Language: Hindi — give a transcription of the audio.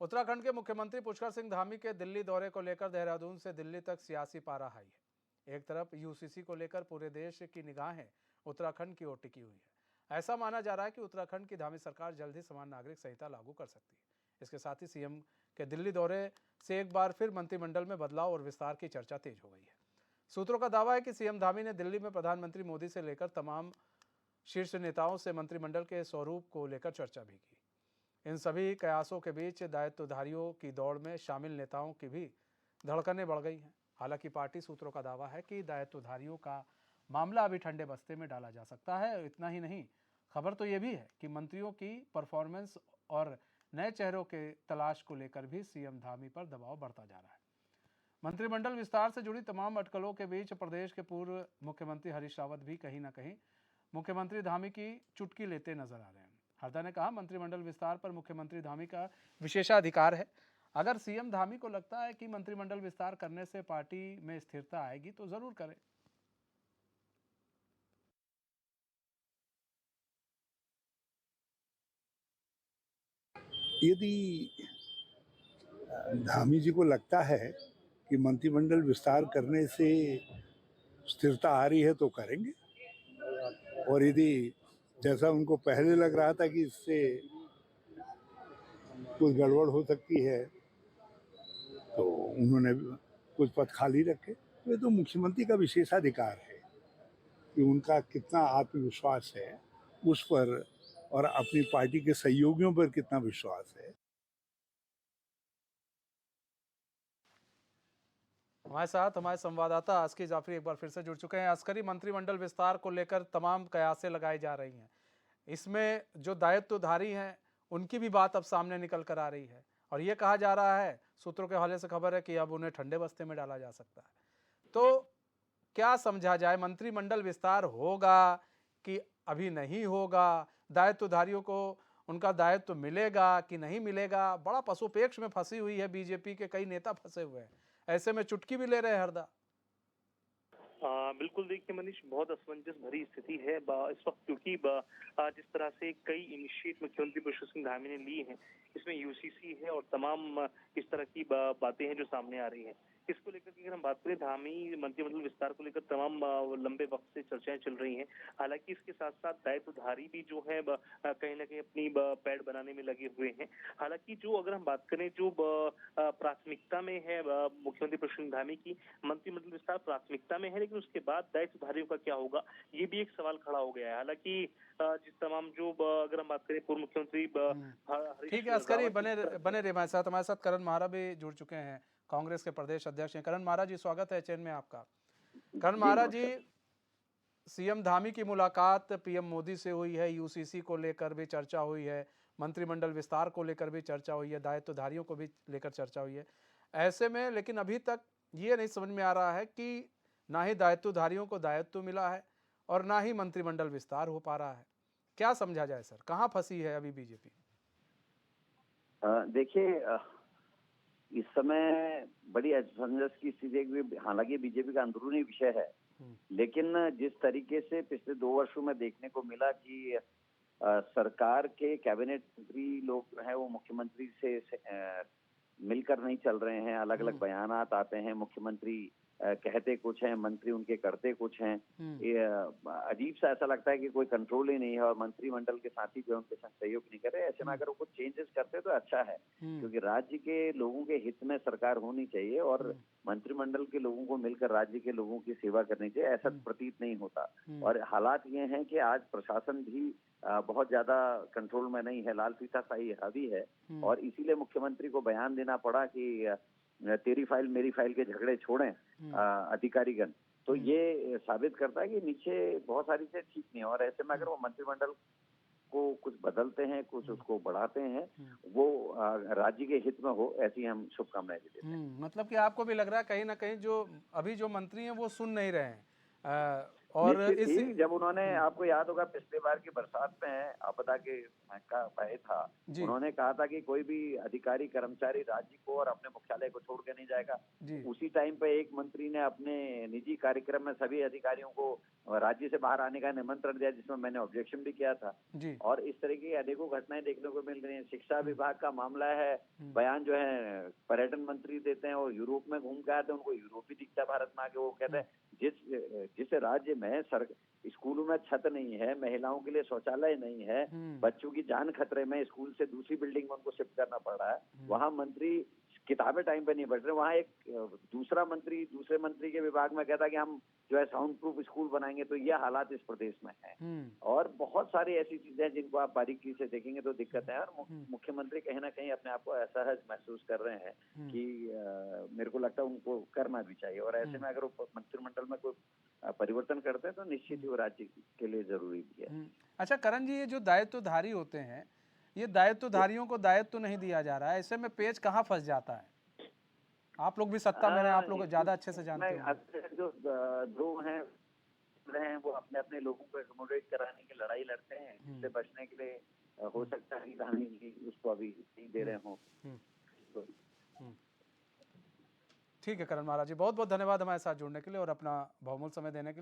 उत्तराखंड के मुख्यमंत्री पुष्कर सिंह धामी के दिल्ली दौरे को लेकर देहरादून से दिल्ली तक सियासी पारा हाई है। एक तरफ यूसीसी को लेकर पूरे देश की निगाहें उत्तराखंड की ओर टिकी हुई है। ऐसा माना जा रहा है कि उत्तराखंड की धामी सरकार जल्द ही समान नागरिक संहिता लागू कर सकती है। इसके साथ ही सीएम के दिल्ली दौरे से एक बार फिर मंत्रिमंडल में बदलाव और विस्तार की चर्चा तेज हो गई है। सूत्रों का दावा है कि सीएम धामी ने दिल्ली में प्रधानमंत्री मोदी से लेकर तमाम शीर्ष नेताओं से मंत्रिमंडल के स्वरूप को लेकर चर्चा भी की। इन सभी कयासों के बीच दायित्वधारियों की दौड़ में शामिल नेताओं की भी धड़कनें बढ़ गई हैं। हालांकि पार्टी सूत्रों का दावा है कि दायित्वधारियों का मामला अभी ठंडे बस्ते में डाला जा सकता है। इतना ही नहीं, खबर तो ये भी है कि मंत्रियों की परफॉर्मेंस और नए चेहरों के तलाश को लेकर भी सीएम धामी पर दबाव बढ़ता जा रहा है। मंत्रिमंडल विस्तार से जुड़ी तमाम अटकलों के बीच प्रदेश के पूर्व मुख्यमंत्री हरीश रावत भी कहीं ना कहीं मुख्यमंत्री धामी की चुटकी लेते नजर आ रहे हैं। हरदा ने कहा, मंत्रिमंडल विस्तार पर मुख्यमंत्री धामी का विशेषाधिकार है। अगर सीएम धामी को लगता है कि मंत्रिमंडल विस्तार करने से पार्टी में स्थिरता आएगी तो जरूर करें। यदि धामी जी को लगता है कि मंत्रिमंडल विस्तार करने से स्थिरता आ रही है तो करेंगे, और यदि जैसा उनको पहले लग रहा था कि इससे कुछ गड़बड़ हो सकती है तो उन्होंने कुछ पद खाली रखे। तो ये तो मुख्यमंत्री का विशेषाधिकार है कि उनका कितना आत्मविश्वास है उस पर और अपनी पार्टी के सहयोगियों पर कितना विश्वास है। हमारे साथ हमारे संवाददाता अस्की जाफरी एक बार फिर से जुड़ चुके हैं। अस्करी, मंत्रिमंडल विस्तार को लेकर तमाम कयासें लगाई जा रही हैं। इसमें जो दायित्वधारी हैं उनकी भी बात अब सामने निकल कर आ रही है और ये कहा जा रहा है, सूत्रों के हवाले से खबर है कि अब उन्हें ठंडे बस्ते में डाला जा सकता है। तो क्या समझा जाए, मंत्रिमंडल विस्तार होगा कि अभी नहीं होगा? दायित्वधारियों को उनका दायित्व मिलेगा कि नहीं मिलेगा? बड़ा पशुपेक्ष में फंसी हुई है बीजेपी के कई नेता फंसे हुए हैं। ऐसे में चुटकी भी ले रहे हैं हरदा। बिल्कुल, देखिए मनीष, बहुत असमंजस भरी स्थिति है इस वक्त, क्योंकि जिस तरह से कई इनिशिएट मुख्यमंत्री पुष्कर सिंह धामी ने लिए हैं, इसमें यूसीसी है और तमाम इस तरह की बातें हैं जो सामने आ रही हैं। इसको लेकर के अगर हम बात करें, धामी मंत्रिमंडल विस्तार को लेकर तमाम लंबे वक्त से चर्चाएं चल रही हैं। हालांकि इसके साथ साथ दायित्वधारी भी जो है कहीं ना कहीं अपनी पैड बनाने में लगे हुए हैं। हालांकि जो अगर हम बात करें, जो प्राथमिकता में है मुख्यमंत्री पुष्कर सिंह धामी की, मंत्रिमंडल विस्तार प्राथमिकता में है, लेकिन उसके बाद दायित्वधारियों का क्या होगा, ये भी एक सवाल खड़ा हो गया है। हालांकि जिस तमाम जो अगर हम बात करें पूर्व मुख्यमंत्री ठीक है अस्करी, बने रहे हमारे साथ। हमारे साथ करण महारा भी जुड़ चुके हैं, कांग्रेस के प्रदेश अध्यक्ष हैं। करण महारा जी, स्वागत है चैन में आपका। करण महारा जी, सीएम धामी की मुलाकात पीएम मोदी से हुई है, यूसीसी को लेकर भी चर्चा हुई है, मंत्रिमंडल विस्तार को लेकर भी चर्चा हुई है, दायित्वधारियों को भी लेकर चर्चा हुई है। ऐसे में लेकिन अभी तक ये नहीं समझ में आ रहा है कि ना ही दायित्वधारियों को दायित्व मिला है और ना ही मंत्रिमंडल विस्तार हो पा रहा है। क्या समझा जाए सर, कहाँ फंसी है अभी बीजेपी? देखिए, इस समय बड़ी असमंजस की स्थिति है। हालांकि बीजेपी का अंदरूनी विषय है, लेकिन जिस तरीके से पिछले 2 वर्षों में देखने को मिला कि सरकार के कैबिनेट मंत्री लोग जो है वो मुख्यमंत्री से मिलकर नहीं चल रहे हैं। अलग अलग बयानात आते हैं, मुख्यमंत्री कहते कुछ हैं, मंत्री उनके करते कुछ हैं। ये अजीब सा ऐसा लगता है कि कोई कंट्रोल ही नहीं है और मंत्रिमंडल के साथी जो उनके साथ सहयोग नहीं कर रहे। ऐसे में अगर वो कुछ चेंजेस करते तो अच्छा है, क्योंकि राज्य के लोगों के हित में सरकार होनी चाहिए और मंत्रिमंडल के लोगों को मिलकर राज्य के लोगों की सेवा करनी चाहिए। ऐसा प्रतीत नहीं होता और हालात ये हैं कि आज प्रशासन भी बहुत ज्यादा कंट्रोल में नहीं है, लाल फीताशाही हावी है और इसीलिए मुख्यमंत्री को बयान देना पड़ा कि तेरी फाइल मेरी फाइल के झगड़े छोड़ें अधिकारीगण। तो ये साबित करता है कि नीचे बहुत सारी चीजें ठीक नहीं है और ऐसे में अगर वो मंत्रिमंडल को कुछ बदलते हैं, कुछ उसको बढ़ाते हैं, वो राज्य के हित में हो, ऐसी हम शुभकामनाएं देते हैं। मतलब कि आपको भी लग रहा है कहीं ना कहीं जो अभी जो मंत्री हैं वो सुन नहीं रहे हैं, और निश्चित इस ही जब उन्होंने, आपको याद होगा पिछले बार की बरसात में आपदा के का भय था, जी उन्होंने कहा था कि कोई भी अधिकारी कर्मचारी राज्य को और अपने मुख्यालय को छोड़ के नहीं जाएगा। जी उसी टाइम पे एक मंत्री ने अपने निजी कार्यक्रम में सभी अधिकारियों को राज्य से बाहर आने का निमंत्रण दिया, जिसमें मैंने ऑब्जेक्शन भी किया था। जी और इस तरह की अनेकों घटनाएं देखने को मिल रही हैं। शिक्षा विभाग का मामला है, हम्म, बयान जो है पर्यटन मंत्री देते हैं और यूरोप में घूम के आते हैं, उनको यूरोप ही दिखता है भारत में आके। वो कहते हैं जिस राज्य में स्कूलों में छत नहीं है, महिलाओं के लिए शौचालय नहीं है, बच्चों की जान खतरे में, स्कूल से दूसरी बिल्डिंग में उनको शिफ्ट करना पड़ रहा है, वहाँ मंत्री किताबें टाइम पे नहीं पढ़ रहे। वहाँ एक दूसरा मंत्री दूसरे मंत्री के विभाग में कहता कि हम जो है साउंड प्रूफ स्कूल बनाएंगे। तो ये हालात इस प्रदेश में है। और बहुत सारी ऐसी चीजें हैं जिनको आप बारीकी से देखेंगे तो दिक्कत है। और मुख्यमंत्री कहीं ना कहीं अपने आप को असहज महसूस कर रहे हैं कि मेरे को लगता है उनको करना भी चाहिए। और ऐसे में अगर वो मंत्रिमंडल में कोई परिवर्तन करते हैं तो निश्चित ही वो राज्य के लिए जरूरी भी है। अच्छा करण जी, ये जो दायित्वधारी होते हैं, ये दायित्वधारियों को दायित्व नहीं दिया जा रहा है, ऐसे में पेच कहाँ फंस जाता है? आप लोग भी सत्ता में हैं, आप लोग ज्यादा अच्छे से जानते होंगे। जो दो हैं वो अपने अपने लोगों को एकोमोडेट कराने की लड़ाई लड़ते हैं, इससे बचने के लिए हो सकता है कहानी उसको अभी नहीं दे रहे हों। ठीक है करण महाराज जी, बहुत बहुत धन्यवाद हमारे साथ जुड़ने के लिए और अपना बहुमूल्य समय देने के लिए।